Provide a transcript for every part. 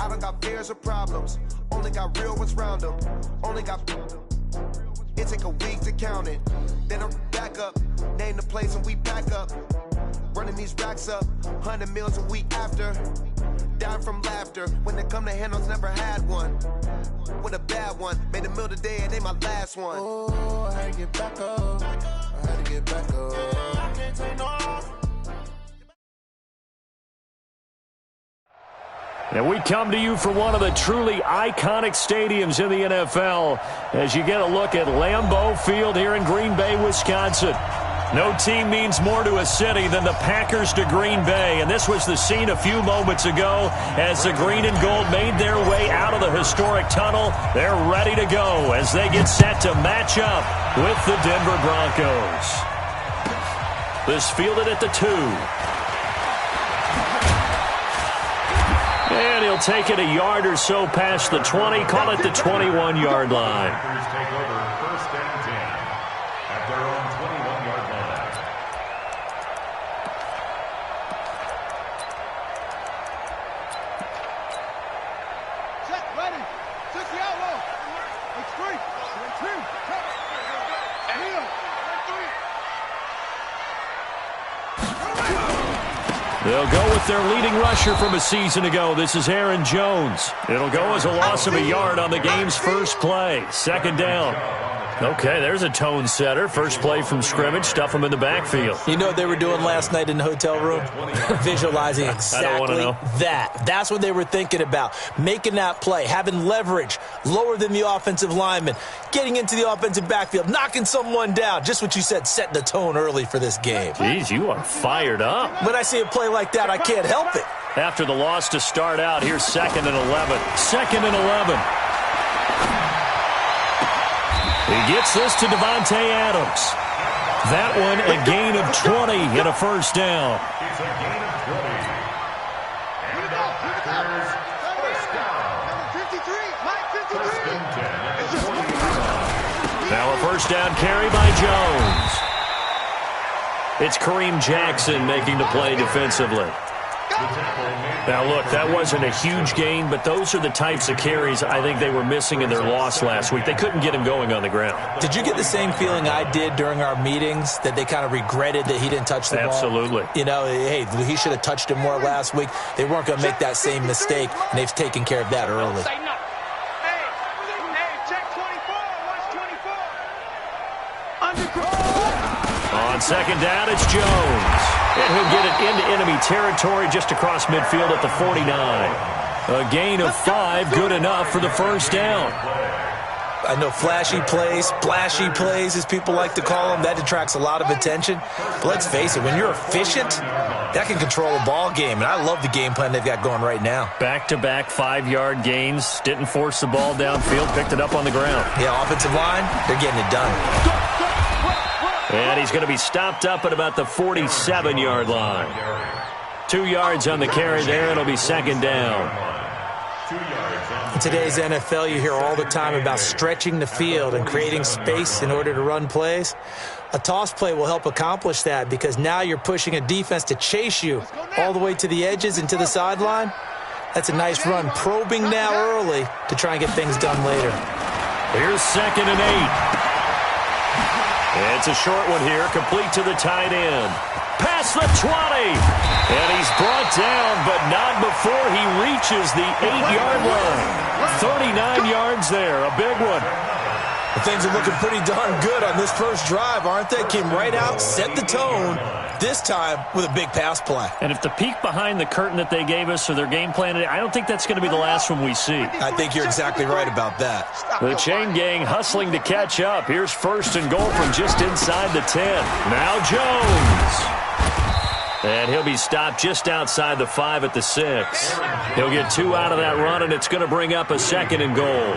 I don't got fears or problems, only got real ones round them. Only got. It take a week to count it. Then I'm back up, name the place and we back up. Running these racks up, 100 meals a week after. Dying from laughter, when they come to handles, never had one. With a bad one, made a meal today and they my last one. Oh, I had to get back up, I had to get back up. I can't take no off. And we come to you from one of the truly iconic stadiums in the NFL as you get a look at Lambeau Field here in Green Bay, Wisconsin. No team means more to a city than the Packers to Green Bay, and this was the scene a few moments ago as the green and gold made their way out of the historic tunnel. They're ready to go as they get set to match up with the Denver Broncos. This fielded at the 2. And he'll take it a yard or so past the 20, call it the 21-yard line. Packers take over first and 10 at their own 21-yard line. Set, ready. Set the outlaw. It's 3. 2. Kneel. 3. They'll go with their leading rusher from a season ago. This is Aaron Jones. It'll go as a loss of a yard on the game's first play. Second down. Okay, there's a tone setter. First play from scrimmage. Stuff them in the backfield. You know what they were doing last night in the hotel room? Visualizing exactly that. That's what they were thinking about. Making that play, having leverage, lower than the offensive lineman, getting into the offensive backfield, knocking someone down. Just what you said, setting the tone early for this game. Jeez, you are fired up. When I see a play like that, I can't help it. After the loss to start out, here's 2nd and 11. 2nd and 11. He gets this to Devontae Adams. That one a gain of 20 and a first down. It's a gain of 20. And now Packers first down. First and 10 at the 20-yard line. Now a first down carry by Jones. It's Kareem Jackson making the play defensively. Now, look, that wasn't a huge gain, but those are the types of carries I think they were missing in their loss last week. They couldn't get him going on the ground. Did you get the same feeling I did during our meetings, that they kind of regretted that he didn't touch the ball? Absolutely. You know, hey, he should have touched it more last week. They weren't going to make that same mistake, and they've taken care of that early. On second down, it's Jones. And he'll get it into enemy territory just across midfield at the 49. A gain of 5, good enough for the first down. I know flashy plays, splashy plays, as people like to call them, that attracts a lot of attention. But let's face it, when you're efficient, that can control a ball game. And I love the game plan they've got going right now. Back-to-back 5-yard gains. Didn't force the ball downfield, picked it up on the ground. Yeah, offensive line, they're getting it done. And he's going to be stopped up at about the 47-yard line. 2 yards on the carry there. It'll be second down. In today's NFL, you hear all the time about stretching the field and creating space in order to run plays. A toss play will help accomplish that because now you're pushing a defense to chase you all the way to the edges and to the sideline. That's a nice run, probing now early to try and get things done later. Here's 2nd and 8. It's a short one here, complete to the tight end. Past the 20. And he's brought down, but not before he reaches the 8-yard line. 39 yards there, a big one. Well, things are looking pretty darn good on this first drive, aren't they? Came right out, set the tone, this time with a big pass play. And if the peek behind the curtain that they gave us or their game plan, I don't think that's going to be the last one we see. I think you're exactly right about that. The chain gang hustling to catch up. Here's 1st and goal from just inside the 10. Now Jones. And he'll be stopped just outside the 5 at the 6. He'll get 2 out of that run, and it's going to bring up a 2nd and goal.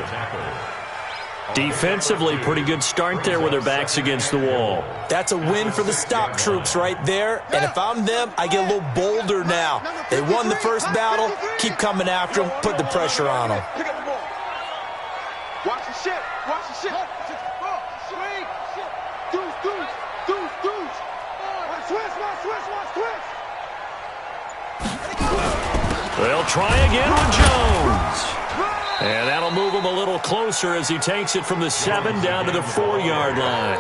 Defensively, pretty good start there with their backs against the wall. That's a win for the stop troops right there. And if I'm them, I get a little bolder now. They won the first battle. Keep coming after them. Put the pressure on them. Pick up the ball. Watch the shit. Watch the shit. Swing. Deuce. Switch. They'll try again with Jones. little closer as he takes it from the 7 down to the 4-yard line.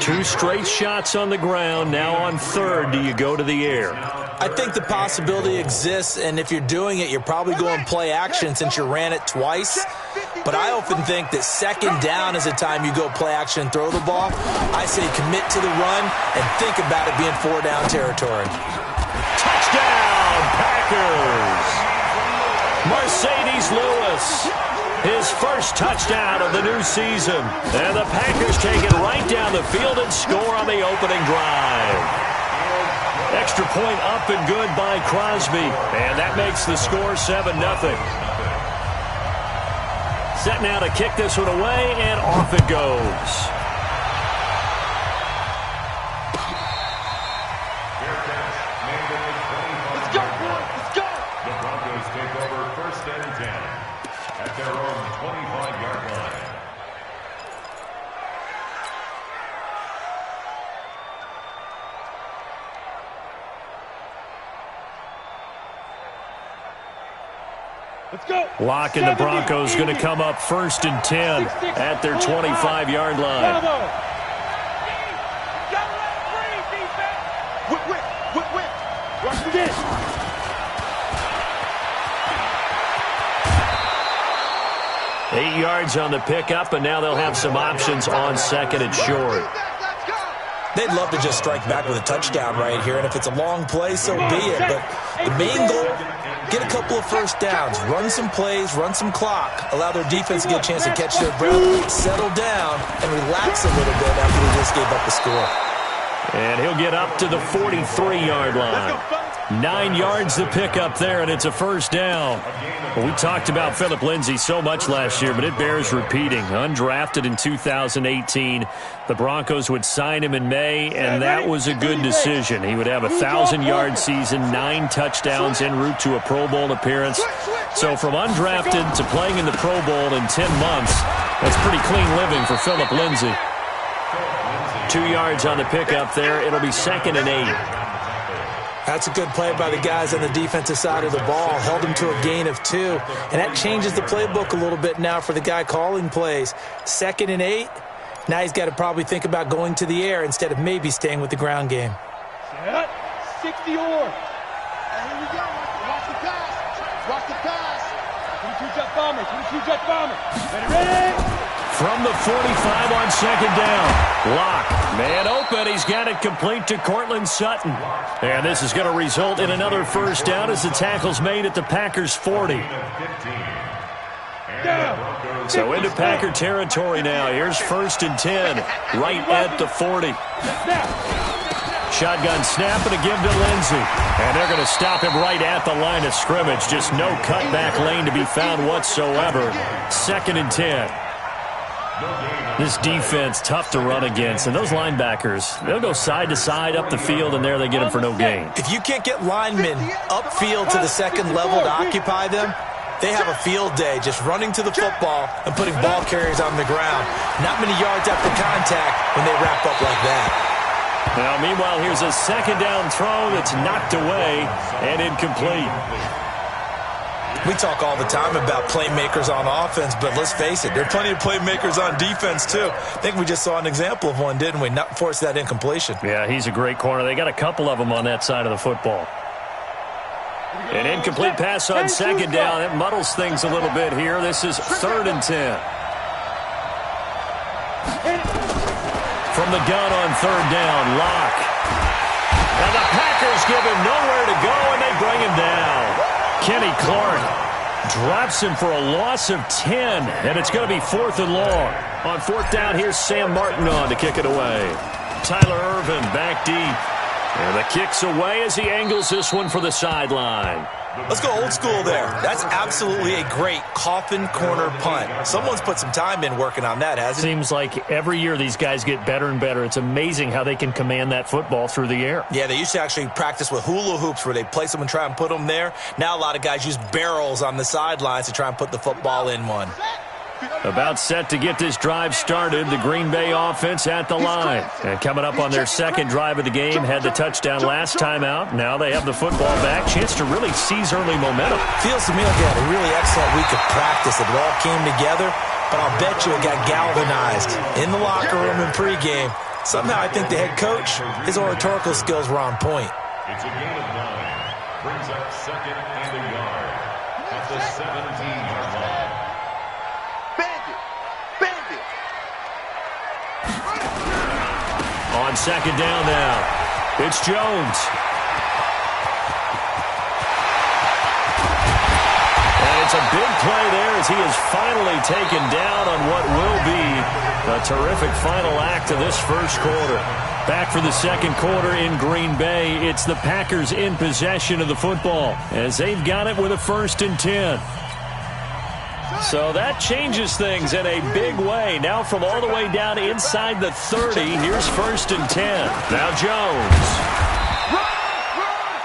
2 straight shots on the ground. Now on 3rd, do you go to the air? I think the possibility exists, and if you're doing it, you're probably going play action since you ran it twice. But I often think that 2nd down is the time you go play action and throw the ball. I say commit to the run and think about it being 4-down territory. Touchdown, Packers! Mercedes Lewis, his first touchdown of the new season. And the Packers take it right down the field and score on the opening drive. Extra point up and good by Crosby. And that makes the score 7-0. Set now to kick this one away, and off it goes. Let's go, boy. Let's go. The Broncos take over 1st and 10 at their own 25-yard line. Let's go. Lock and the Broncos going to come up 1st and 10 at their 25-yard line. Whip. Watch this. 8 yards on the pickup, and now they'll have some options on 2nd and short. They'd love to just strike back with a touchdown right here, and if it's a long play, so be it. But the main goal, get a couple of 1st downs, run some plays, run some clock, allow their defense to get a chance to catch their breath, settle down, and relax a little bit after they just gave up the score. And he'll get up to the 43-yard line. 9 yards to pick up there, and it's a 1st down. Well, we talked about Phillip Lindsay so much last year, but it bears repeating. Undrafted in 2018. The Broncos would sign him in May, and that was a good decision. He would have a 1,000-yard season, 9 touchdowns en route to a Pro Bowl appearance. So from undrafted to playing in the Pro Bowl in 10 months, that's pretty clean living for Phillip Lindsay. 2 yards on the pickup there. It'll be 2nd and 8. That's a good play by the guys on the defensive side of the ball. Held him to a gain of 2. And that changes the playbook a little bit now for the guy calling plays. 2nd and 8. Now he's got to probably think about going to the air instead of maybe staying with the ground game. Set. 60 or. Here we go. Watch the pass. Watch the pass. 22-jet bomber. 22-jet bomber. Ready. From the 45 on 2nd down. Lock. Man open. He's got it complete to Cortland Sutton. And this is going to result in another 1st down as the tackle's made at the Packers' 40. So into Packer territory now. Here's 1st and 10. Right at the 40. Shotgun snap and a give to Lindsay. And they're going to stop him right at the line of scrimmage. Just no cutback lane to be found whatsoever. 2nd and 10. This defense, tough to run against. And those linebackers, they'll go side to side up the field, and there they get them for no gain. If you can't get linemen upfield to the 2nd level to occupy them, they have a field day just running to the football and putting ball carriers on the ground. Not many yards after contact when they wrap up like that. Now, meanwhile, here's a 2nd down throw that's knocked away and incomplete. We talk all the time about playmakers on offense, but let's face it, there are plenty of playmakers on defense, too. I think we just saw an example of one, didn't we? Not force that incompletion. Yeah, he's a great corner. They got a couple of them on that side of the football. An incomplete pass on 2nd down. It muddles things a little bit here. This is 3rd and 10. From the gun on 3rd down, Lock. And the Packers give him nowhere to go, and they bring him down. Kenny Clark drops him for a loss of 10, and it's going to be 4th and long. On 4th down, here's Sam Martin on to kick it away. Tyler Irvin back deep. And the kick's away as he angles this one for the sideline. Let's go old school there. That's absolutely a great coffin corner punt. Someone's put some time in working on that, hasn't it? Seems like every year these guys get better and better. It's amazing how they can command that football through the air. Yeah, they used to actually practice with hula hoops where they place them and try and put them there. Now a lot of guys use barrels on the sidelines to try and put the football in one. About set to get this drive started, the Green Bay offense at the line. And coming up on their second drive of the game, had the touchdown last time out. Now they have the football back. Chance to really seize early momentum. Feels to me like they had a really excellent week of practice. It all came together, but I'll bet you it got galvanized in the locker room and pregame. Somehow I think the head coach, his oratorical skills were on point. It's a gain of 9. Brings up second and a yard at the 17-yard line. Bandit! On second down now, it's Jones. And it's a big play there as he is finally taken down on what will be a terrific final act of this first quarter. Back for the second quarter in Green Bay. It's the Packers in possession of the football as they've got it with a 1st and 10. So that changes things in a big way. Now from all the way down inside the 30, here's 1st and 10. Now Jones.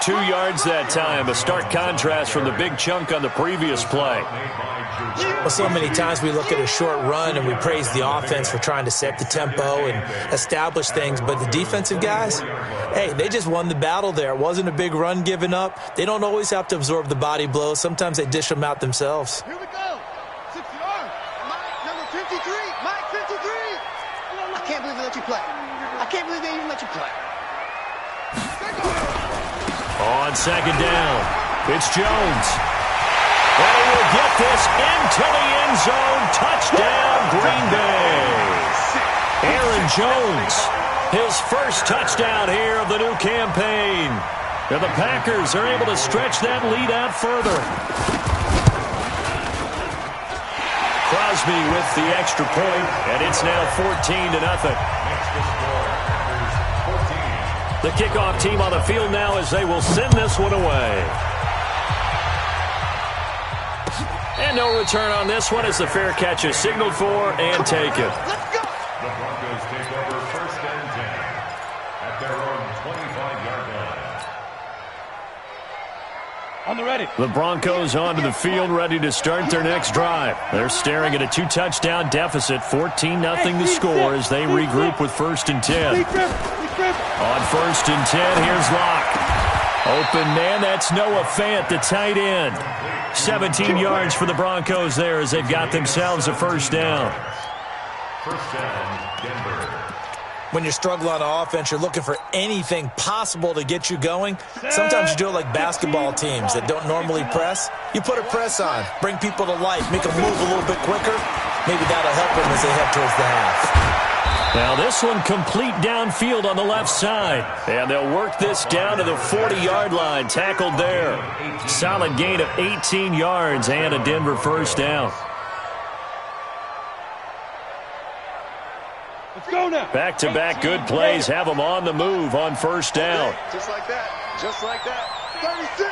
2 yards that time, a stark contrast from the big chunk on the previous play. Well, so many times we look at a short run and we praise the offense for trying to set the tempo and establish things, but the defensive guys, hey, they just won the battle there. It wasn't a big run given up. They don't always have to absorb the body blows. Sometimes they dish them out themselves. Here we go. 6 yards. Number 53. Mike 53. I can't believe they let you play. I can't believe they even let you play. On second down, it's Jones. And he will get this into the end zone. Touchdown, Green Bay. Aaron Jones, his first touchdown here of the new campaign. And the Packers are able to stretch that lead out further. Crosby with the extra point, and it's now 14-0. The kickoff team on the field now as they will send this one away. And no return on this one as the fair catch is signaled for and taken. Let's go. The Broncos take over 1st and 10 at their own 25-yard line. On the ready. The Broncos onto the field, ready to start their next drive. They're staring at a 2-touchdown deficit, 14-0 the score as they regroup with 1st and 10. On 1st and 10, here's Locke. Open man, that's Noah Fant, the tight end. 17 yards for the Broncos there as they've got themselves a 1st down. 1st down, Denver. When you're struggling on offense, you're looking for anything possible to get you going. Sometimes you do it like basketball teams that don't normally press. You put a press on, bring people to life, make them move a little bit quicker. Maybe that'll help them as they head towards the half. Now this one complete downfield on the left side. And they'll work this down to the 40-yard line. Tackled there. Solid gain of 18 yards and a Denver 1st down. Let's go now. Back-to-back good plays have them on the move on 1st down. Just like that. Just like that. 36.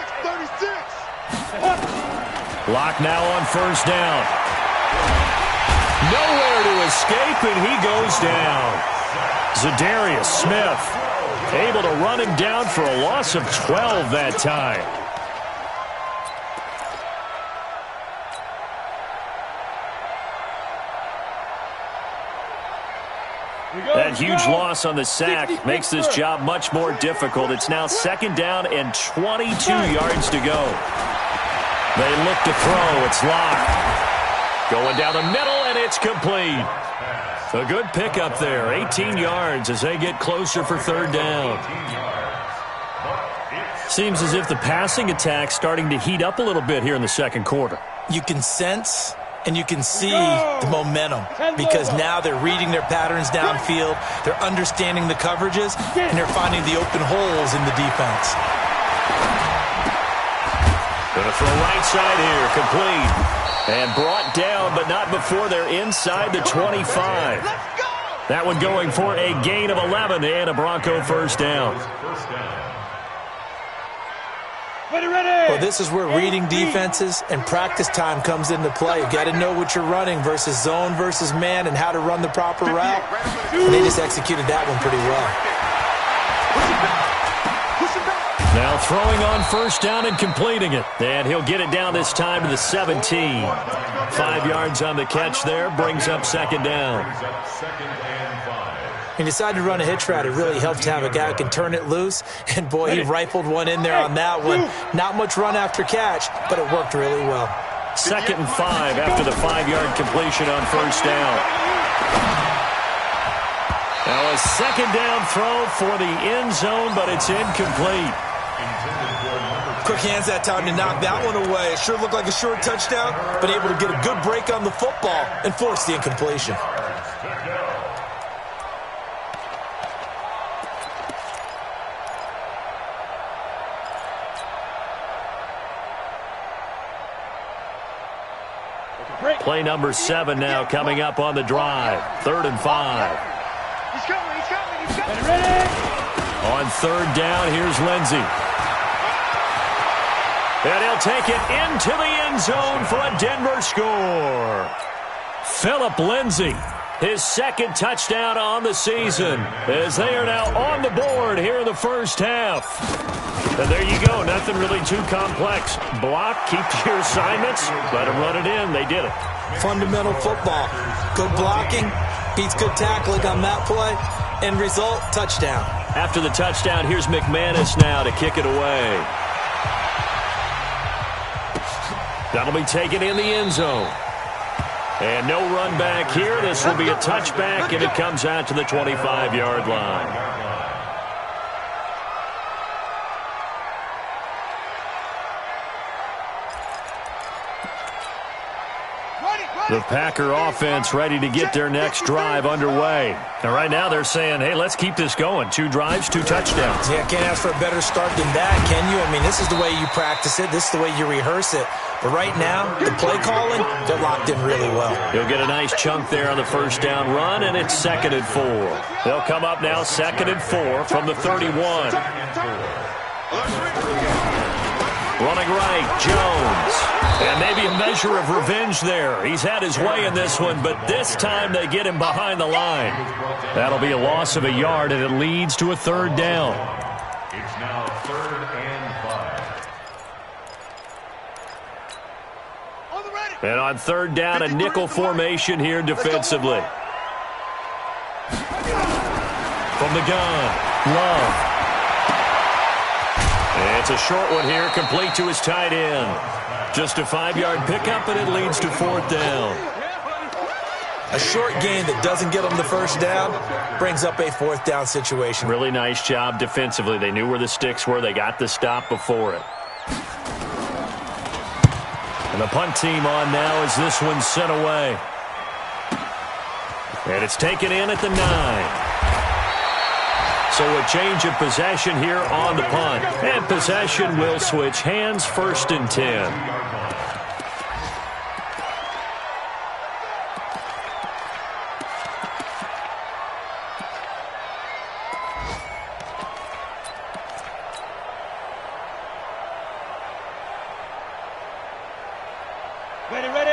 Lock now on 1st down. Nowhere to escape, and he goes down. Zadarius Smith able to run him down for a loss of 12 that time. That huge loss on the sack makes this job much more difficult. It's now 2nd down and 22 yards to go. They look to throw. It's Locke. Going down the middle, and it's complete. A good pickup there, 18 yards as they get closer for 3rd down. Seems as if the passing attack's starting to heat up a little bit here in the second quarter. You can sense and you can see the momentum because now they're reading their patterns downfield, they're understanding the coverages, and they're finding the open holes in the defense. Gonna throw right side here, complete. And brought down, but not before they're inside the 25. That one going for a gain of 11 and a Bronco 1st down. Well, this is where reading defenses and practice time comes into play. You got to know what you're running versus zone versus man and how to run the proper route. And they just executed that one pretty well. Now throwing on first down and completing it. And he'll get it down this time to the 17. 5 yards on the catch there. Brings up second down. He decided to run a hitch route. It really helped to have a guy who can turn it loose. And, boy, he rifled one in there on that one. Not much run after catch, but it worked really well. 2nd and 5 after the 5-yard completion on first down. Now a second down throw for the end zone, but it's incomplete. Quick hands that time to knock that one away. It sure looked like a short touchdown, but able to get a good break on the football and force the incompletion. Play number 7 now coming up on the drive. 3rd and 5. He's coming. Ready? On 3rd down, here's Lindsey. And he'll take it into the end zone for a Denver score. Phillip Lindsey, his 2nd touchdown on the season, as they are now on the board here in the first half. And there you go. Nothing really too complex. Block, keep to your assignments, let them run it in. They did it. Fundamental football. Good blocking, beats good tackling on that play. End result, touchdown. After the touchdown, here's McManus now to kick it away. That'll be taken in the end zone. And no run back here. This will be a touchback, and it comes out to the 25-yard line. The Packer offense ready to get their next drive underway. And right now they're saying, hey, let's keep this going. 2 drives, 2 touchdowns. Yeah, can't ask for a better start than that, can you? I mean, this is the way you practice it. This is the way you rehearse it. But right now, the play calling, they're locked in really well. He'll get a nice chunk there on the first down run, and it's 2nd and 4. They'll come up now 2nd and 4 from the 31. Running right, Jones. And maybe a measure of revenge there. He's had his way in this one, but this time they get him behind the line. That'll be a loss of a yard, and it leads to a 3rd down. It's now 3rd and 5. And on 3rd down, a nickel formation here defensively. From the gun, Love. It's a short one here, complete to his tight end. Just a 5-yard pickup, and it leads to 4th down. A short gain that doesn't get them the first down brings up a 4th down situation. Really nice job defensively. They knew where the sticks were. They got the stop before it. And the punt team on now as this one's sent away. And it's taken in at the 9. So a change of possession here on the punt. And possession will switch hands, 1st and 10.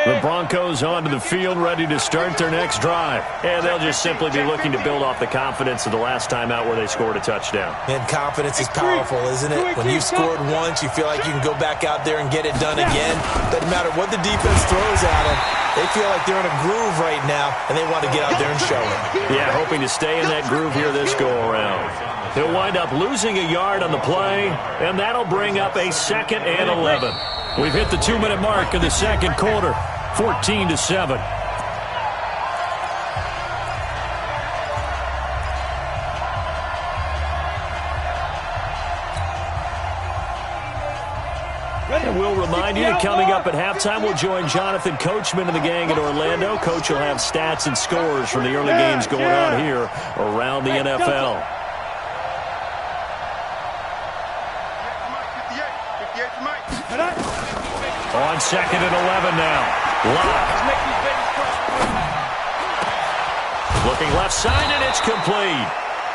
The Broncos onto the field, ready to start their next drive. And they'll just simply be looking to build off the confidence of the last time out where they scored a touchdown. And confidence is powerful, isn't it? When you've scored once, you feel like you can go back out there and get it done again. Doesn't matter what the defense throws at them. They feel like they're in a groove right now, and they want to get out there and show it. Yeah, hoping to stay in that groove here this go-around. He'll wind up losing a yard on the play, and that'll bring up a 2nd and 11. We've hit the 2-minute mark in the 2nd quarter. 14-7. And we'll remind you that coming up at halftime, we'll join Jonathan Coachman and the gang in Orlando. Coach will have stats and scores from the early games going on here around the NFL. On 2nd and 11 now. Lock. Looking left side, and it's complete.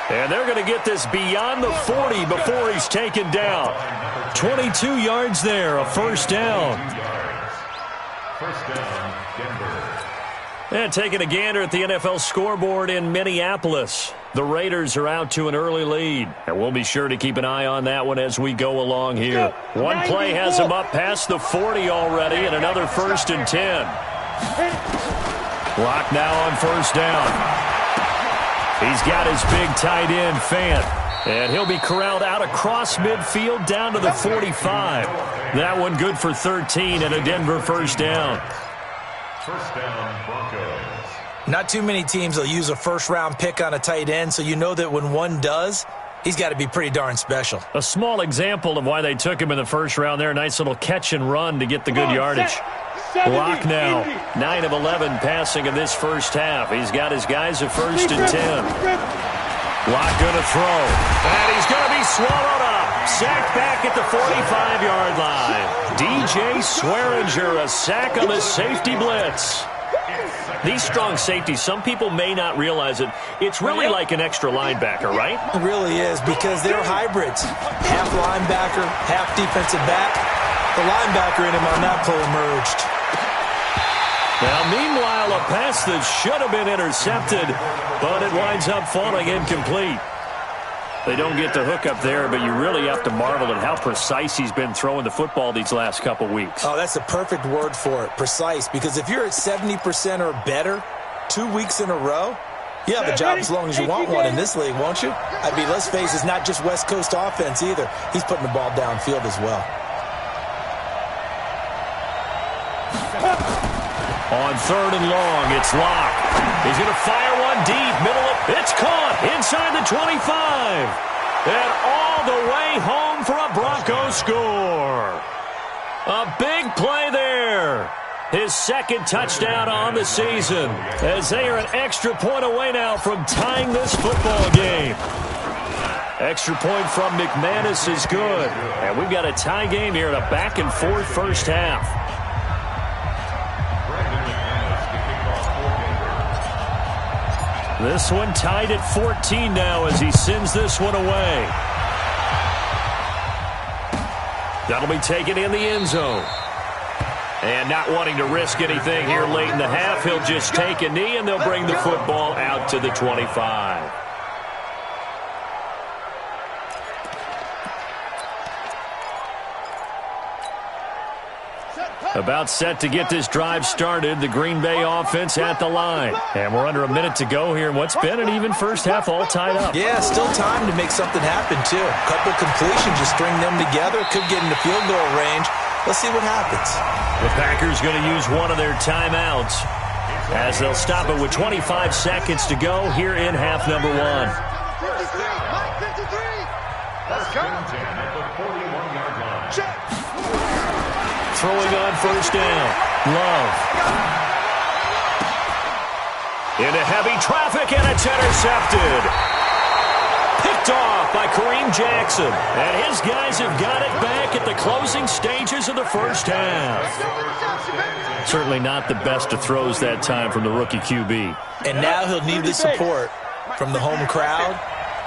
And they're going to get this beyond the 40 before he's taken down. 22 yards there, a 1st down. First down, Denver. And taking a gander at the NFL scoreboard in Minneapolis. The Raiders are out to an early lead. And we'll be sure to keep an eye on that one as we go along here. One play has him up past the 40 already, and another 1st and 10. Clock now on 1st down. He's got his big tight end, Fant. And he'll be corralled out across midfield down to the 45. That one good for 13 and a Denver 1st down. 1st down, Broncos. Not too many teams will use a first-round pick on a tight end, so you know that when one does, he's got to be pretty darn special. A small example of why they took him in the 1st round there. Nice little catch and run to get the good yardage. Block now. 9 of 11 passing in this 1st half. He's got his guys at 1st and 10. Block going to throw. And he's going to be swallowed up. Sacked back at the 45-yard line. DJ Swearinger, a sack on the safety blitz. These strong safeties, some people may not realize it. It's really like an extra linebacker, right? It really is, because they're hybrids. Half linebacker, half defensive back. The linebacker in him on that play emerged. Now, meanwhile, a pass that should have been intercepted, but it winds up falling incomplete. They don't get the hook up there, but you really have to marvel at how precise he's been throwing the football these last couple weeks. Oh, that's the perfect word for it, precise, because if you're at 70% or better 2 weeks in a row, you have a job as long as you want one in this league, won't you? I mean, let's face it, it's not just West Coast offense either. He's putting the ball downfield as well. On 3rd and long, it's Locke. He's going to fire one deep, middle of, it's caught inside the 25. And all the way home for a Broncos score. A big play there. His 2nd touchdown on the season, as they are an extra point away now from tying this football game. Extra point from McManus is good. And we've got a tie game here in a back-and-forth 1st half. This one tied at 14 now as he sends this one away. That'll be taken in the end zone. And not wanting to risk anything here late in the half, he'll just take a knee and they'll bring the football out to the 25. About set to get this drive started. The Green Bay offense at the line. And we're under a minute to go here in what's been an even 1st half, all tied up. Yeah, still time to make something happen, too. A couple completions, just string them together. Could get into field goal range. Let's see what happens. The Packers going to use one of their timeouts as they'll stop it with 25 seconds to go here in half number 1. 53. Let's go. At the 41-yard line. Check. Throwing on 1st down. Love. Into heavy traffic, and it's intercepted. Picked off by Kareem Jackson. And his guys have got it back at the closing stages of the 1st half. Certainly not the best of throws that time from the rookie QB. And now he'll need the support from the home crowd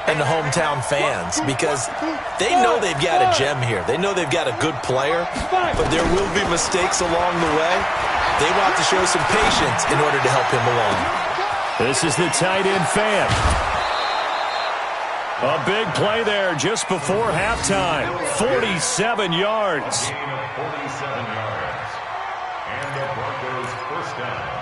and the hometown fans, because they know they've got a gem here. They know they've got a good player, but there will be mistakes along the way. They want to show some patience in order to help him along. This is the tight end, Fant. A big play there just before halftime. 47 yards. Gain of 47 yards. And the Broncos 1st down.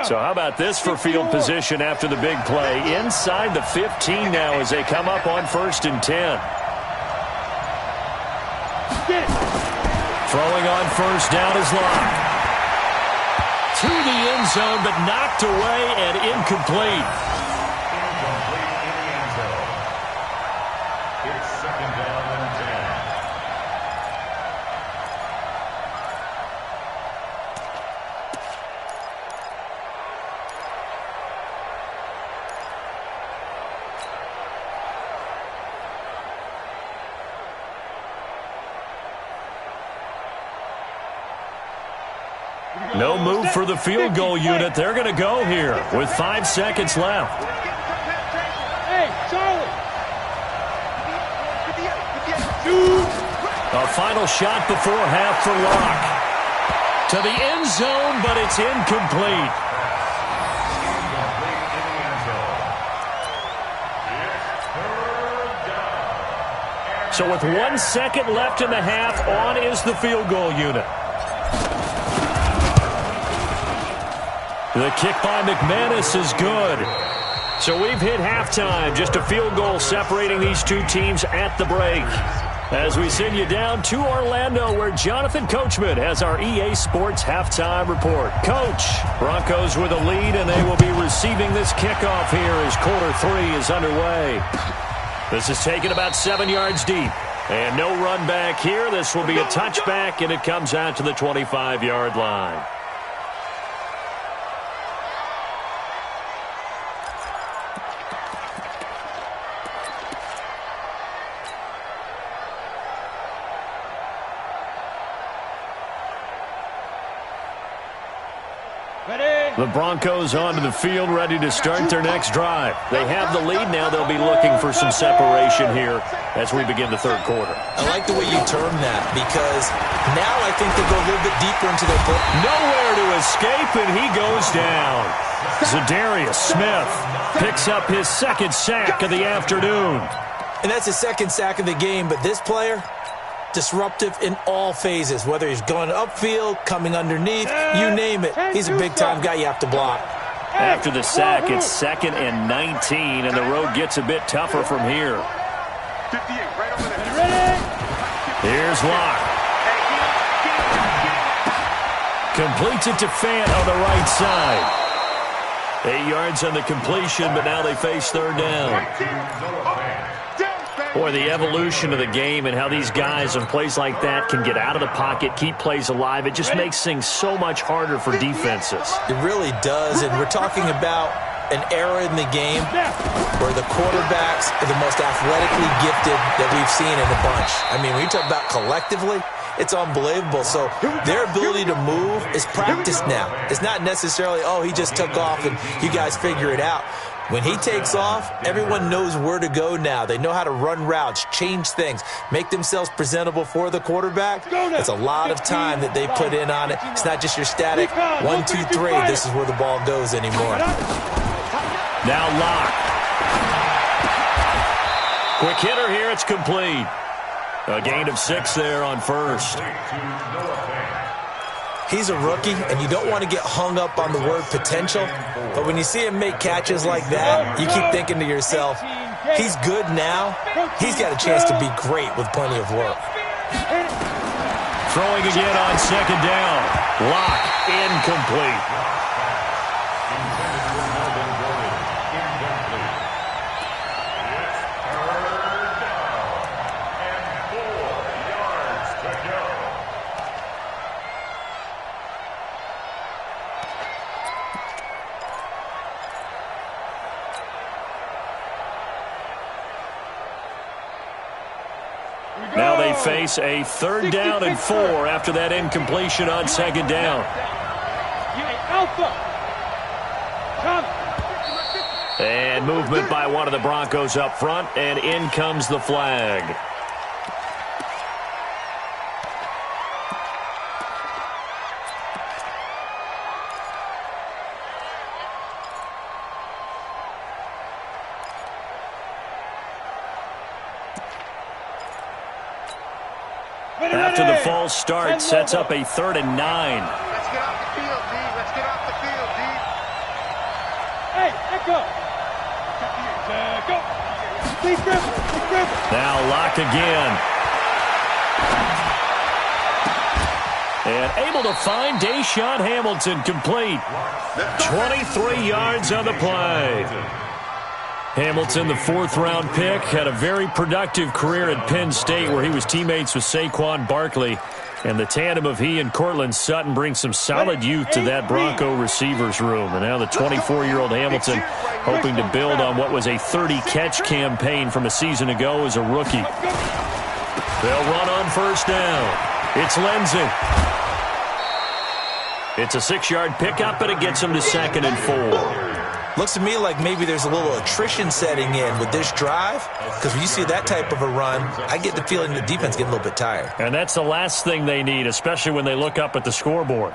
So how about this for field position after the big play? Inside the 15 now as they come up on 1st and 10. Throwing on 1st down is Locke. To the end zone, but knocked away and incomplete. Incomplete in the end zone. It's 2nd down and 10. No move for the field goal unit. They're going to go here with 5 seconds left. Hey, Charlie. A final shot before half for Locke. To the end zone, but it's incomplete. So with 1 second left in the half, on is the field goal unit. The kick by McManus is good. So we've hit halftime. Just a field goal separating these two teams at the break. As we send you down to Orlando, where Jonathan Coachman has our EA Sports halftime report. Coach, Broncos with a lead, and they will be receiving this kickoff here as quarter 3 is underway. This is taken about 7 yards deep. And no run back here. This will be a touchback, and it comes out to the 25-yard line. The Broncos onto the field, ready to start their next drive. They have the lead now. They'll be looking for some separation here as we begin the third quarter. I like the way you term that, because now I think they'll go a little bit deeper into their play. Nowhere to escape, and he goes down. Zadarius Smith picks up his second sack of the afternoon. And that's his second sack of the game, but this player, disruptive in all phases, whether he's going upfield, coming underneath, you name it. He's a big-time guy you have to block. After the sack, it's 2nd and 19, and the road gets a bit tougher from here. 58, right over there. Ready? Here's Locke. Completes it to Fant on the right side. 8 yards on the completion, but now they face third down. Boy, the evolution of the game and how these guys on plays like that can get out of the pocket, keep plays alive, it just makes things so much harder for defenses. It really does, and we're talking about an era in the game where the quarterbacks are the most athletically gifted that we've seen in a bunch. I mean, when you talk about collectively, it's unbelievable. So their ability to move is practiced now. It's not necessarily, oh, he just took off and you guys figure it out. When he takes off, everyone knows where to go now. They know how to run routes, change things, make themselves presentable for the quarterback. It's a lot of time that they put in on it. It's not just your static 1, 2, 3. This is where the ball goes anymore. Now Locke. Quick hitter here. It's complete. A gain of 6 there on first. He's a rookie, and you don't want to get hung up on the word potential. But when you see him make catches like that, you keep thinking to yourself, he's good now. He's got a chance to be great with plenty of work. Throwing again on second down. Locke, incomplete. Now they face a 3rd down and 4 after that incompletion on second down. And movement by one of the Broncos up front, and in comes the flag. After the false start, sets up a 3rd and 9. Let's get off the field, D. Let's get off the field, D. Hey, echo. Go. Big dribble. Now Locke again. And able to find Deshaun Hamilton complete. 23 yards on the play. Hamilton, the 4th-round pick, had a very productive career at Penn State where he was teammates with Saquon Barkley. And the tandem of he and Cortland Sutton brings some solid youth to that Bronco receivers room. And now the 24-year-old Hamilton hoping to build on what was a 30-catch campaign from a season ago as a rookie. They'll run on first down. It's Lenzen. It's a 6-yard pickup, and it gets them to 2nd and 4. Looks to me like maybe there's a little attrition setting in with this drive, because when you see that type of a run, I get the feeling the defense getting a little bit tired. And that's the last thing they need, especially when they look up at the scoreboard.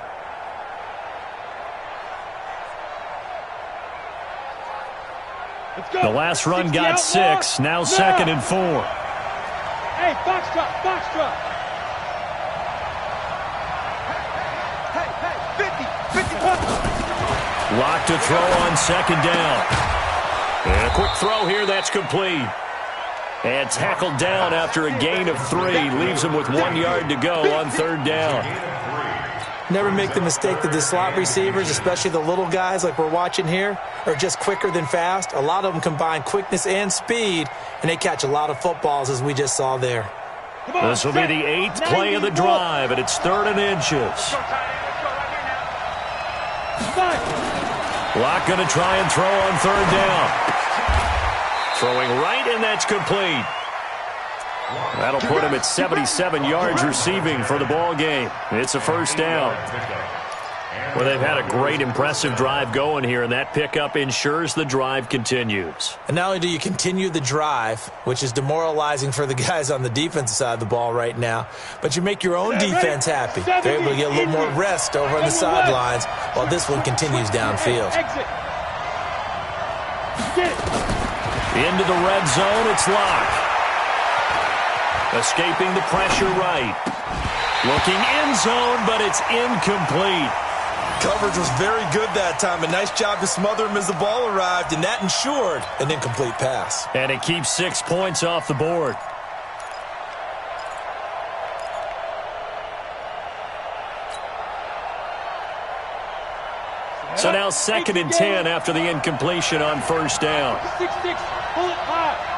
The last run got 6, now 2nd and 4. Hey, box drop, box drop. Hey, 50 points. Lock to throw on 2nd down. And a quick throw here, that's complete. And tackled down after a gain of 3. Leaves him with 1 yard to go on 3rd down. Never make the mistake that the slot receivers, especially the little guys like we're watching here, are just quicker than fast. A lot of them combine quickness and speed, and they catch a lot of footballs, as we just saw there. This will be the 8th play of the drive, and it's 3rd and inches. Lock going to try and throw on 3rd down. Throwing right, and that's complete. That'll put him at 77 yards receiving for the ball game. It's a 1st down. Well, they've had a great, impressive drive going here, and that pickup ensures the drive continues. And not only do you continue the drive, which is demoralizing for the guys on the defensive side of the ball right now, but you make your own defense happy. They're able to get a little more rest over on the sidelines while this one continues downfield. Into the red zone, it's Lock. Escaping the pressure right. Looking end zone, but it's incomplete. Coverage was very good that time. A nice job to smother him as the ball arrived, and that ensured an incomplete pass. And it keeps 6 points off the board. So now 2nd and 10 after the incompletion on 1st down. 6-6, pull it high.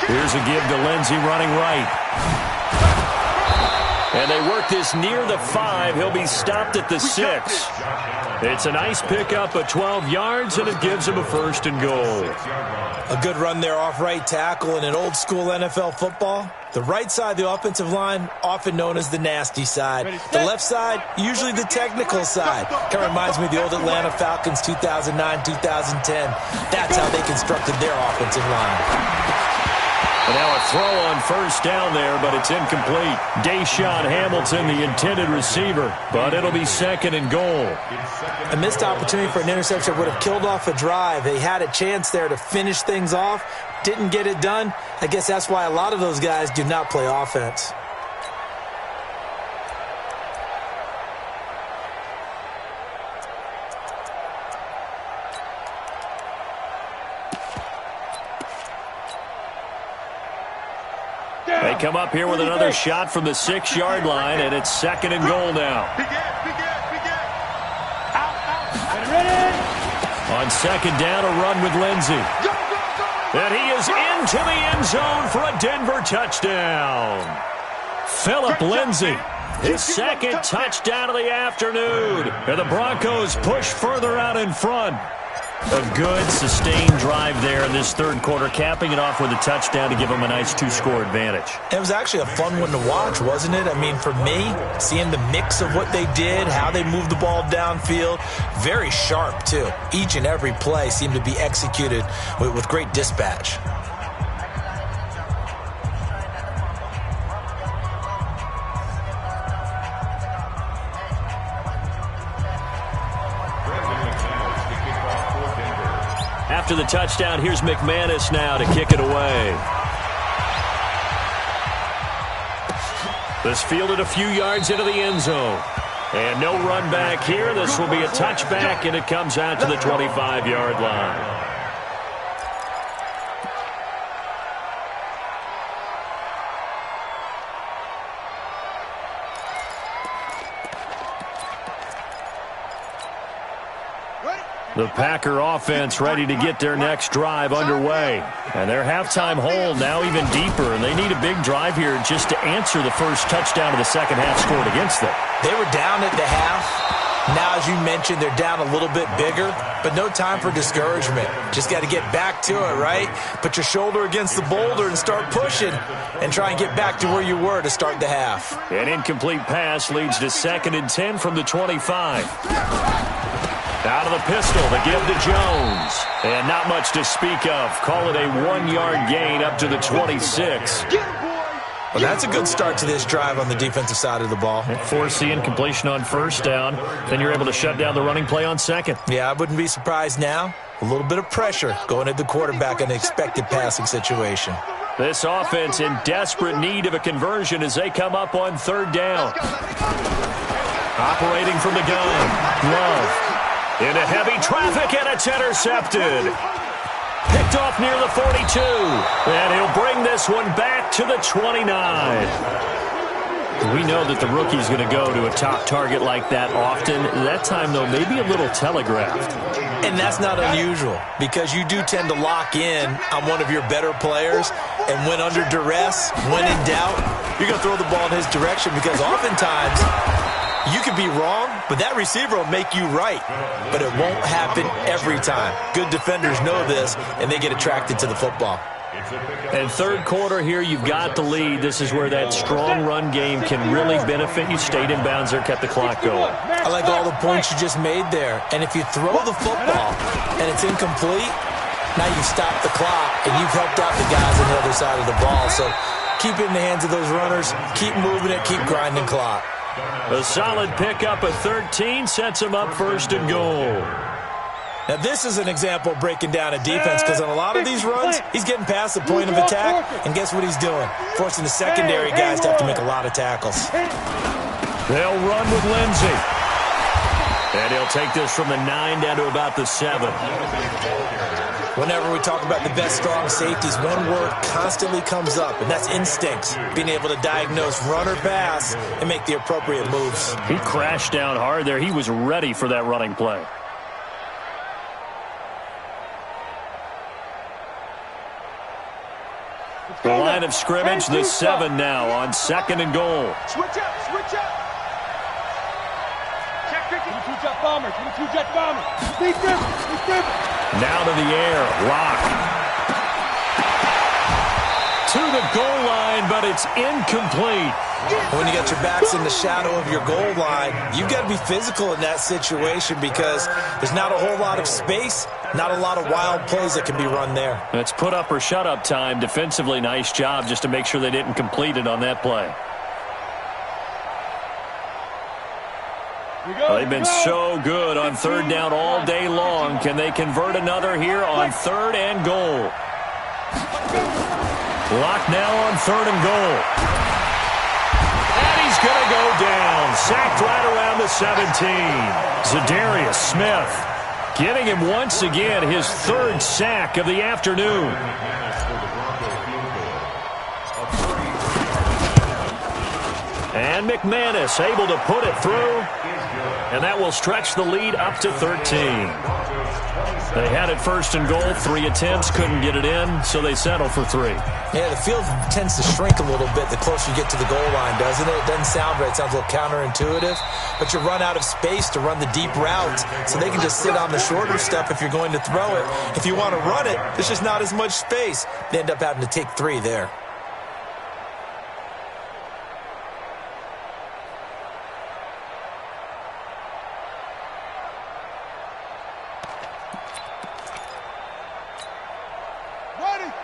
Here's a give to Lindsey running right. And they work this near the 5. He'll be stopped at the 6. It's a nice pickup of 12 yards, and it gives him a 1st and goal. A good run there off right tackle in an old-school NFL football. The right side of the offensive line, often known as the nasty side. The left side, usually the technical side. Kind of reminds me of the old Atlanta Falcons 2009-2010. That's how they constructed their offensive line. And now a throw on 1st down there, but it's incomplete. Deshaun Hamilton, the intended receiver, but it'll be 2nd and goal. A missed opportunity for an interception would have killed off a drive. They had a chance there to finish things off. Didn't get it done. I guess that's why a lot of those guys do not play offense. They come up here with another shot from the 6-yard line, and it's 2nd and goal now. On 2nd down, a run with Lindsey. And he is into the end zone for a Denver touchdown. Phillip Lindsey, his 2nd touchdown of the afternoon. And the Broncos push further out in front. A good, sustained drive there in this 3rd quarter, capping it off with a touchdown to give them a nice 2-score advantage. It was actually a fun one to watch, wasn't it? I mean, for me, seeing the mix of what they did, how they moved the ball downfield, very sharp, too. Each and every play seemed to be executed with great dispatch. After the touchdown, here's McManus now to kick it away. This fielded a few yards into the end zone. And no run back here. This will be a touchback, and it comes out to the 25-yard line. The Packer offense ready to get their next drive underway. And their halftime hole now even deeper, and they need a big drive here just to answer the first touchdown of the second half scored against them. They were down at the half. Now, as you mentioned, they're down a little bit bigger, but no time for discouragement. Just got to get back to it, right? Put your shoulder against the boulder and start pushing and try and get back to where you were to start the half. An incomplete pass leads to 2nd and 10 from the 25. Out of the pistol, the give to Jones. And not much to speak of. Call it a 1-yard gain up to the 26. Well, that's a good start to this drive on the defensive side of the ball. Forcing incompletion on 1st down. Then you're able to shut down the running play on 2nd. Yeah, I wouldn't be surprised now. A little bit of pressure going at the quarterback in an expected passing situation. This offense in desperate need of a conversion as they come up on 3rd down. Operating from the gun. Love. Into heavy traffic, and it's intercepted. Picked off near the 42. And he'll bring this one back to the 29. We know that the rookie's going to go to a top target like that often. That time, though, maybe a little telegraphed. And that's not unusual because you do tend to lock in on one of your better players, and when under duress, when in doubt, you're going to throw the ball in his direction because oftentimes you could be wrong, but that receiver will make you right. But it won't happen every time. Good defenders know this, and they get attracted to the football. And 3rd quarter here, you've got the lead. This is where that strong run game can really benefit you. Stayed in bounds there, kept the clock going. I like all the points you just made there. And if you throw the football and it's incomplete, now you've stopped the clock, and you've helped out the guys on the other side of the ball. So keep it in the hands of those runners. Keep moving it. Keep grinding clock. A solid pickup of 13 sets him up 1st and goal. Now, this is an example of breaking down a defense because on a lot of these runs, he's getting past the point of attack, and guess what he's doing? Forcing the secondary guys to have to make a lot of tackles. They'll run with Lindsey. And he'll take this from the 9 down to about the 7. Whenever we talk about the best strong safeties, one word constantly comes up, and that's instincts. Being able to diagnose run or pass and make the appropriate moves. He crashed down hard there. He was ready for that running play. The line of scrimmage, the 7 now on 2nd and goal. Switch up, switch up. Check 22-jet bomber, 22-jet bomber. Speed different. Now to the air, Lock. To the goal line, but it's incomplete. When you got your backs in the shadow of your goal line, you've got to be physical in that situation because there's not a whole lot of space, not a lot of wild plays that can be run there. It's put up or shut up time. Defensively, nice job just to make sure they didn't complete it on that play. They've been so good on 3rd down all day long. Can they convert another here on 3rd and goal? Lock now on 3rd and goal. And he's going to go down. Sacked right around the 17. Zadarius Smith giving him once again his 3rd sack of the afternoon. And McManus able to put it through. And that will stretch the lead up to 13. They had it 1st and goal, 3 attempts, couldn't get it in, so they settle for 3. Yeah, the field tends to shrink a little bit the closer you get to the goal line, doesn't it? It doesn't sound right. It sounds a little counterintuitive. But you run out of space to run the deep routes, so they can just sit on the shorter stuff if you're going to throw it. If you want to run it, there's just not as much space. They end up having to take 3 there.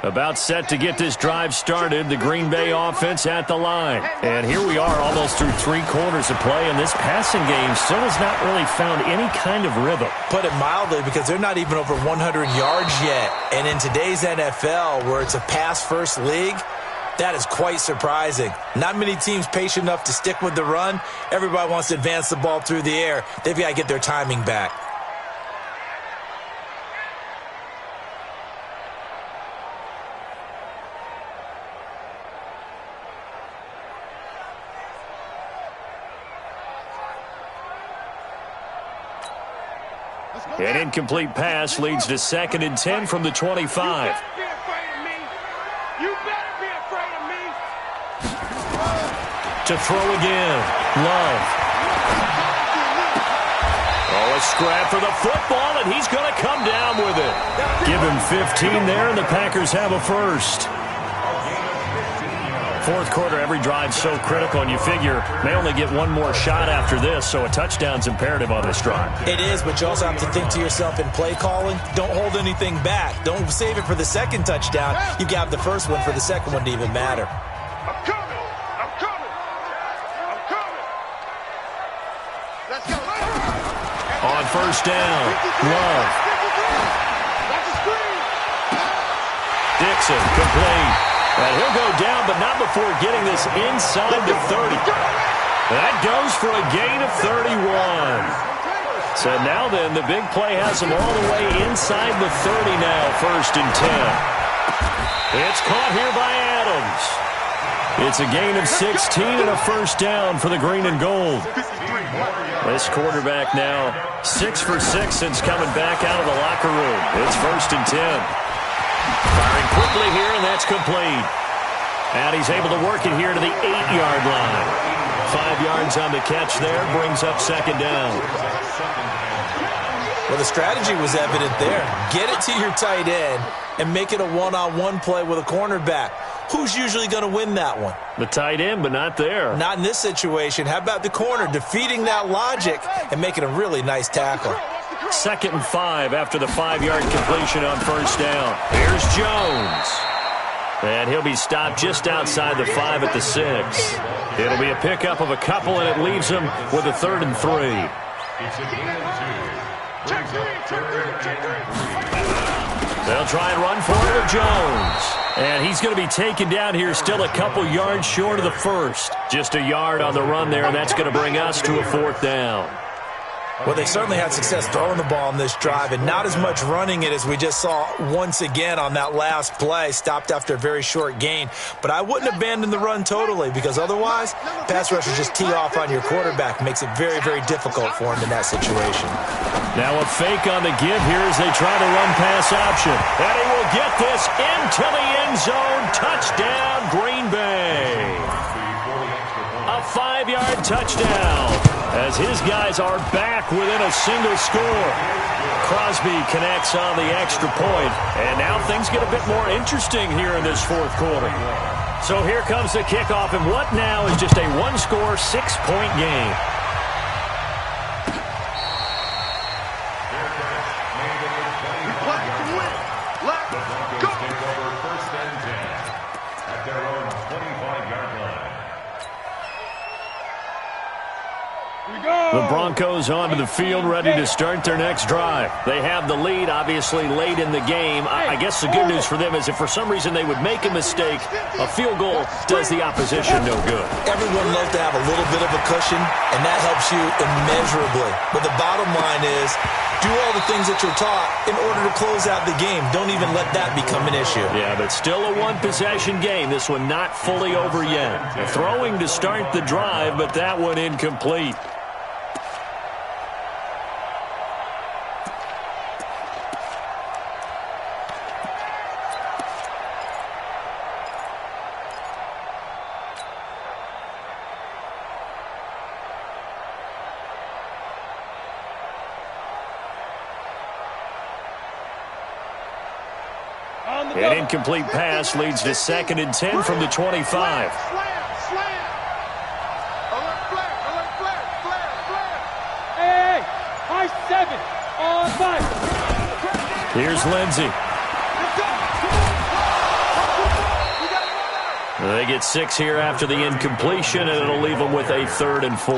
About set to get this drive started, the Green Bay offense at the line. And here we are almost through 3 quarters of play, and this passing game still has not really found any kind of rhythm. Put it mildly, because they're not even over 100 yards yet. And in today's NFL, where it's a pass-first league, that is quite surprising. Not many teams patient enough to stick with the run. Everybody wants to advance the ball through the air. They've got to get their timing back. An incomplete pass leads to 2nd and 10 from the 25. You better be afraid of me. You better be afraid of me. To throw again. Love. Oh, a scrap for the football, and he's going to come down with it. Give him 15 there, and the Packers have a first. Fourth quarter, every drive so critical, and you figure they only get one more shot after this, so a touchdown's imperative on this drive. It is, but you also have to think to yourself in play calling, don't hold anything back. Don't save it for the second touchdown. You got the first one for the second one to even matter. I'm coming. I'm coming. I'm coming. Let's go. On first down, Love. Watch the screen. Dixon, complete. And he'll go down, but not before getting this inside the 30. That goes for a gain of 31. So now then, the big play has him all the way inside the 30 now, first and 10. It's caught here by Adams. It's a gain of 16 and a first down for the green and gold. This quarterback now 6 for 6 since coming back out of the locker room. It's first and 10. Firing quickly here, and that's complete. And he's able to work it here to the 8-yard line. 5 yards on the catch there, brings up second down. Well, the strategy was evident there. Get it to your tight end and make it a one-on-one play with a cornerback. Who's usually going to win that one? The tight end, but not there. Not in this situation. How about the corner defeating that logic and making a really nice tackle? Second and 5 after the 5-yard completion on first down. Here's Jones. And he'll be stopped just outside the 5 at the 6. It'll be a pickup of a couple, and it leaves him with a 3rd and 3. They'll try and run for it with Jones. And he's going to be taken down here, still a couple yards short of the first. Just a yard on the run there, and that's going to bring us to a 4th down. Well, they certainly had success throwing the ball on this drive and not as much running it as we just saw once again on that last play, stopped after a very short gain. But I wouldn't abandon the run totally because otherwise, pass rushers just tee off on your quarterback. Makes it very, very difficult for him in that situation. Now a fake on the give here as they try to run pass option. And he will get this into the end zone. Touchdown, Green Bay. A 5-yard touchdown as his guys are back within a single score. Crosby connects on the extra point, and now things get a bit more interesting here in this fourth quarter. So here comes the kickoff, and what now is just a one-score, 6-point game. The Broncos onto the field, ready to start their next drive. They have the lead, obviously, late in the game. I guess the good news for them is if for some reason they would make a mistake, a field goal does the opposition no good. Everyone loves to have a little bit of a cushion, and that helps you immeasurably. But the bottom line is, do all the things that you're taught in order to close out the game. Don't even let that become an issue. Yeah, but still a one-possession game. This one not fully over yet. Throwing to start the drive, but that one incomplete. An incomplete pass leads to 2nd and 10 from the 25. Slam. Hey, high 7 on 5. Here's Lindsey. They get 6 here after the incompletion, and it'll leave them with a 3rd and 4.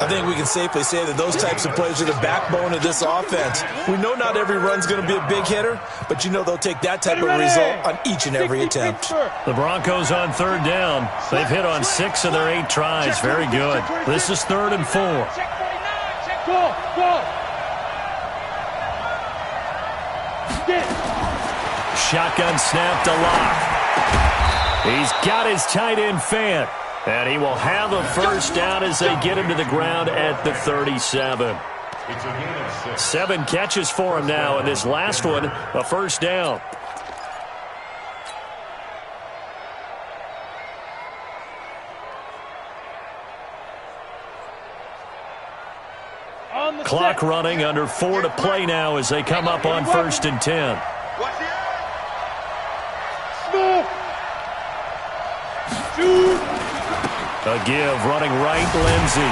I think we can safely say that those types of plays are the backbone of this offense. We know not every run's going to be a big hitter, but you know they'll take that type of result on each and every attempt. The Broncos on 3rd down. They've hit on 6 of their 8 tries. Very good. This is 3rd and 4. Go. Shotgun snap to Locke. He's got his tight end Fant. And he will have a first down as they get him to the ground at the 37. 7 catches for him now, and this last one, a first down. Clock running, under 4 to play now as they come up on 1st and 10. A give, running right, Lindsey.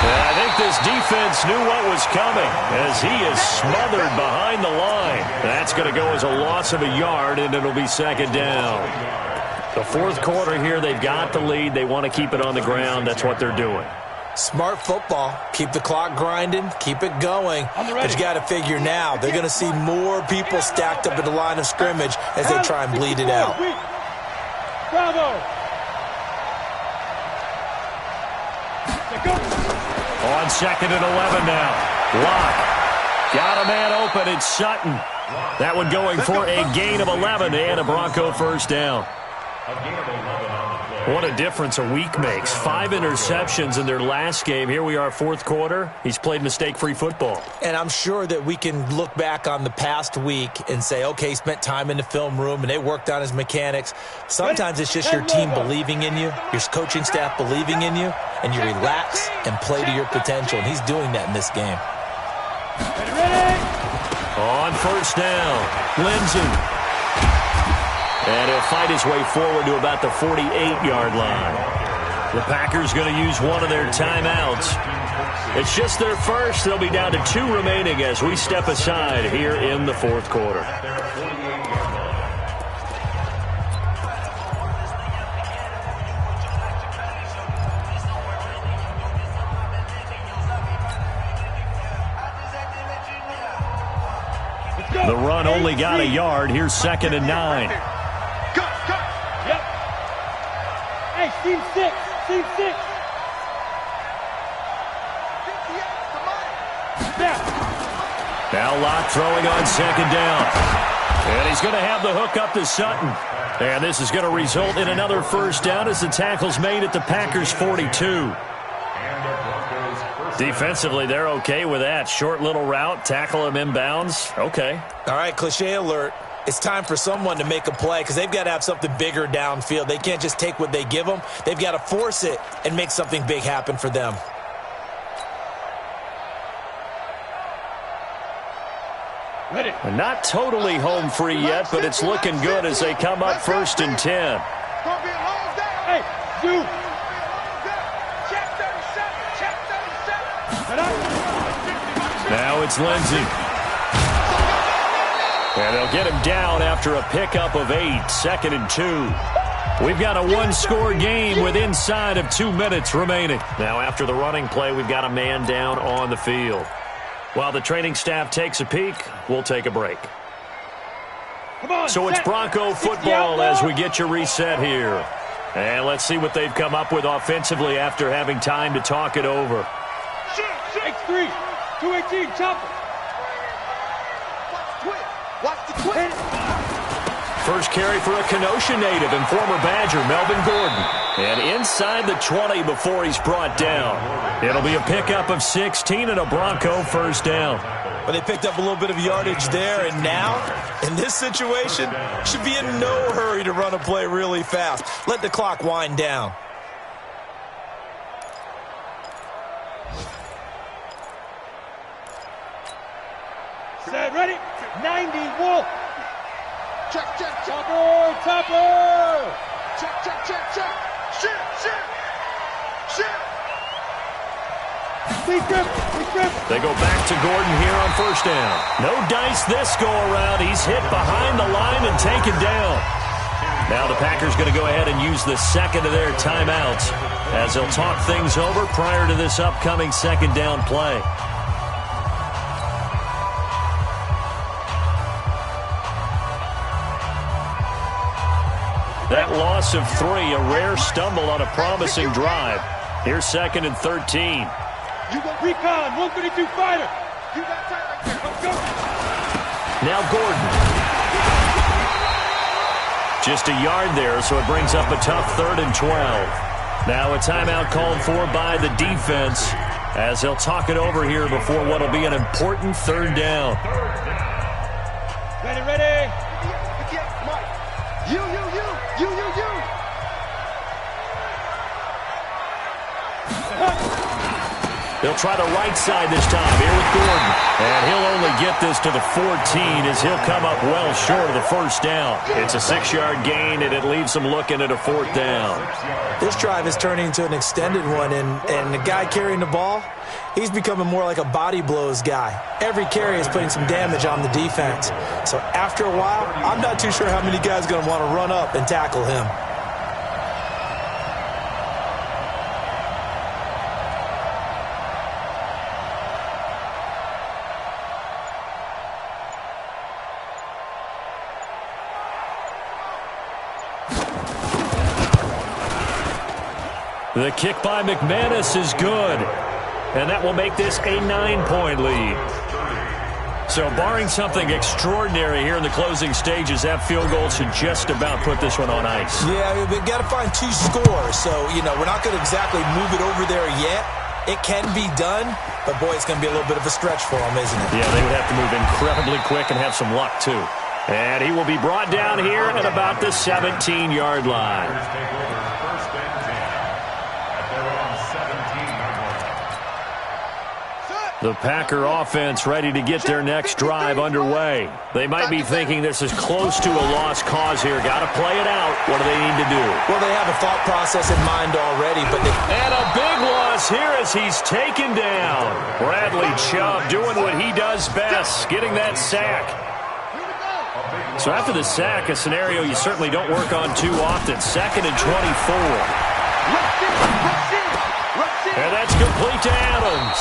And I think this defense knew what was coming as he is smothered behind the line. That's going to go as a loss of a yard, and it'll be 2nd down. The 4th quarter here, they've got the lead. They want to keep it on the ground. That's what they're doing. Smart football. Keep the clock grinding. Keep it going. But you got to figure now, they're going to see more people stacked up at the line of scrimmage as they try and bleed it out. Bravo. On 2nd and 11 now. Lock. Got a man open. It's Sutton. That one going for a gain of 11 and a Bronco 1st down. What a difference a week makes. 5 interceptions in their last game. Here we are, 4th quarter. He's played mistake-free football. And I'm sure that we can look back on the past week and say, okay, he spent time in the film room and they worked on his mechanics. Sometimes it's just your team believing in you, your coaching staff believing in you, and you relax and play to your potential. And he's doing that in this game. On 1st down, Lindsey. And he'll fight his way forward to about the 48-yard line. The Packers going to use one of their timeouts. It's just their first. They'll be down to 2 remaining as we step aside here in the 4th quarter. The run only got a yard. Here's 2nd and 9. Yep. Hey, team 6. Team 6. Now Locke throwing on 2nd down. And he's going to have the hook up to Sutton. And this is going to result in another 1st down as the tackle's made at the Packers' 42. Defensively, they're okay with that. Short little route, tackle him inbounds. Okay. All right, cliche alert. It's time for someone to make a play because they've got to have something bigger downfield. They can't just take what they give them. They've got to force it and make something big happen for them. Ready. Not totally home free yet, but it's looking good as they come up 1st and 10. Hey, you. Check 37. Check 37. Now it's Lindsey. And they'll get him down after a pickup of 8, 2nd and 2. We've got a 1-score game with inside of 2 minutes remaining. Now after the running play, we've got a man down on the field. While the training staff takes a peek, we'll take a break. So it's Bronco football as we get you reset here. And let's see what they've come up with offensively after having time to talk it over. X3, 218, chopper. Watch the twist. First carry for a Kenosha native and former Badger, Melvin Gordon. And inside the 20 before he's brought down. It'll be a pickup of 16 and a Bronco 1st down. Well, they picked up a little bit of yardage there, and now, in this situation, should be in no hurry to run a play really fast. Let the clock wind down. Set, ready. 90, Wolf. Check. Chopper. Check. Shit. Please grip. They go back to Gordon here on 1st down. No dice this go around. He's hit behind the line and taken down. Now the Packers going to go ahead and use the 2nd of their timeouts as they'll talk things over prior to this upcoming 2nd down play. That loss of 3, a rare stumble on a promising drive. Here's 2nd and 13. You got recon, 132 fighter. You got time right there. Let's go. Now Gordon. Just a yard there, so it brings up a tough 3rd and 12. Now a timeout called for by the defense as they'll talk it over here before what will be an important 3rd down. Ready. You. They'll try the right side this time here with Gordon. And he'll only get this to the 14 as he'll come up well short of the first down. It's a 6-yard gain, and it leaves them looking at a 4th down. This drive is turning into an extended one, and the guy carrying the ball, he's becoming more like a body blows guy. Every carry is putting some damage on the defense. So after a while, I'm not too sure how many guys are going to want to run up and tackle him. The kick by McManus is good, and that will make this a 9-point lead. So barring something extraordinary here in the closing stages, that field goal should just about put this one on ice. Yeah, we've got to find 2 scores, so, we're not going to exactly move it over there yet. It can be done, but, boy, it's going to be a little bit of a stretch for them, isn't it? Yeah, they would have to move incredibly quick and have some luck, too. And he will be brought down here at about the 17-yard line. The Packer offense ready to get their next drive underway. They might be thinking this is close to a lost cause here. Got to play it out. What do they need to do? Well, they have a thought process in mind already, but And a big loss here as he's taken down. Bradley Chubb doing what he does best, getting that sack. So after the sack, a scenario you certainly don't work on too often. 2nd and 24. And that's complete to Adams.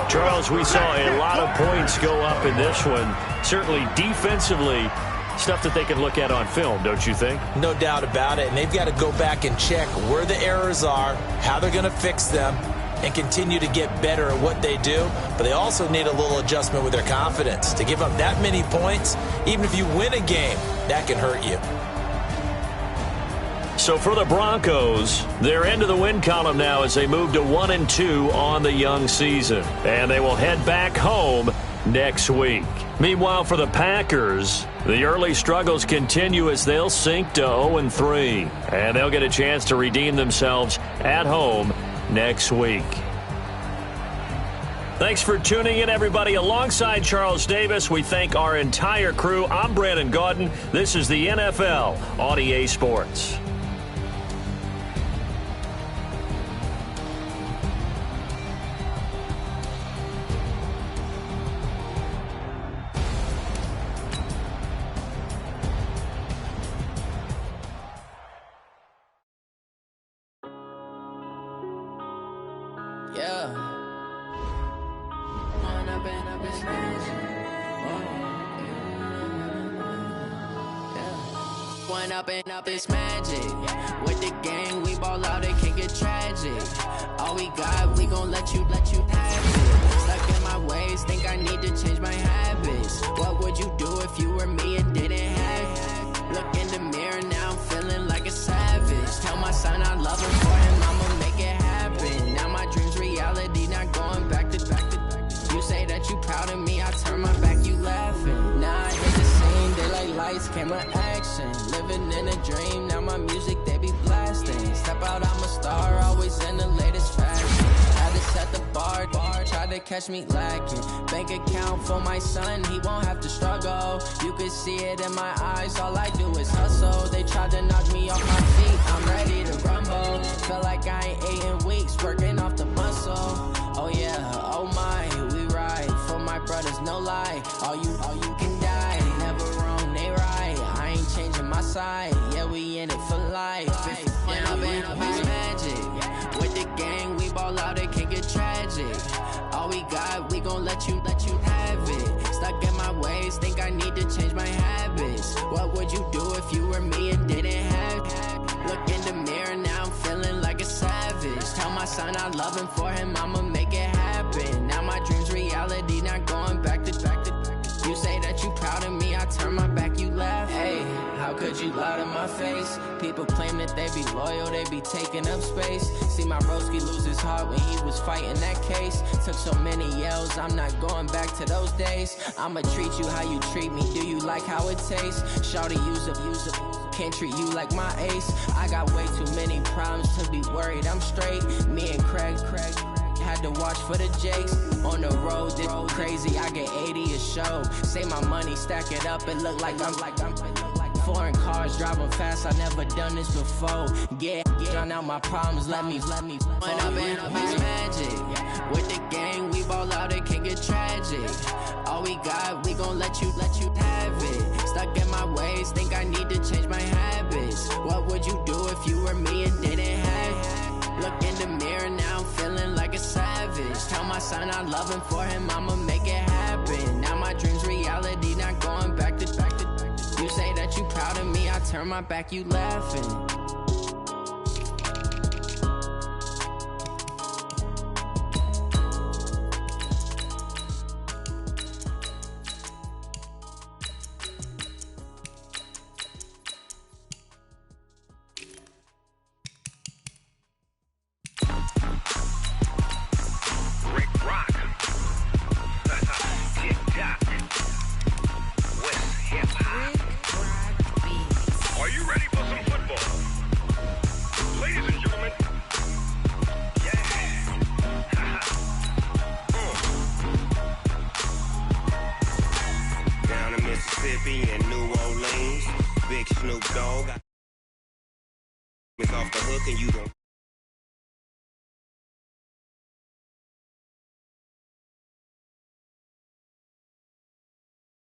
Charles, we saw a lot of points go up in this one. Certainly defensively, stuff that they can look at on film, don't you think? No doubt about it. And they've got to go back and check where the errors are, how they're going to fix them, and continue to get better at what they do. But they also need a little adjustment with their confidence. To give up that many points, even if you win a game, that can hurt you. So for the Broncos, they're into the win column now as they move to 1-2 on the young season. And they will head back home next week. Meanwhile, for the Packers, the early struggles continue as they'll sink to 0-3. And they'll get a chance to redeem themselves at home next week. Thanks for tuning in, everybody. Alongside Charles Davis, we thank our entire crew. I'm Brandon Gaudin. This is the NFL on EA Sports. Up this magic with the gang, we ball out, it can get tragic. All we got, we gon' let you have it. Stuck in my ways, think I need to change my habits. What would you do if you were me and didn't have it? Look in the mirror now, I'm feeling like a savage. Tell my son I love him, for him I'ma make it happen. Now my dreams reality, not going back to back. You say that you proud of me, I turn my back, you laughing. Now I hit the scene, daylight lights, camera action. Living in a dream, now my music, they be blasting. Step out, I'm a star, always in the latest fashion. Had to set the bar, try to catch me lacking. Bank account for my son, he won't have to struggle. You can see it in my eyes, all I do is hustle. They tried to knock me off my feet, I'm ready to rumble. Feel like I ain't ate in weeks, working off the muscle. Oh yeah, oh my, we ride for my brothers, no lie. All you can die, never wrong, they right. I ain't changing my side, yeah, we in it for life. When I've been up is magic. With the gang, we ball out, it can get tragic. All we got, we gon' let you have it. Stuck in my ways, think I need to change my habits. What would you do if you were me and didn't have it? Look in the mirror, now I'm feeling like a savage. Tell my son I love him, for him I'ma make it happen. Now my dreams reality, not going back to back. You say that you proud of me, I turn my back, you laugh. Hey, how could you lie to my face? People claim that they be loyal, they be taking up space. See my broski lose his heart when he was fighting that case. Took so many yells, I'm not going back to those days. I'ma treat you how you treat me, do you like how it tastes? Shawty use a can't treat you like my ace. I got way too many problems to be worried. I'm straight. Me and Craig had to watch for the Jakes. On the road, this crazy. I get 80 a show. Say my money, stack it up. It look like I'm foreign cars driving fast. I never done this before. Get drown out my problems. Let me. When I've been magic with the gang, we ball out. It can get tragic. All we got, we gon' let you have it. Stuck in my ways, think I need to change my habits. What would you do if you were me and didn't have it? Look in the mirror now, I'm feeling like a savage. Tell my son I love him, for him I'ma make it happen. Now my dream's reality, not going back to. You say that you proud of me, I turn my back, you laughing. And New Orleans, Big Snoop Dogg. It's off the hook and you don't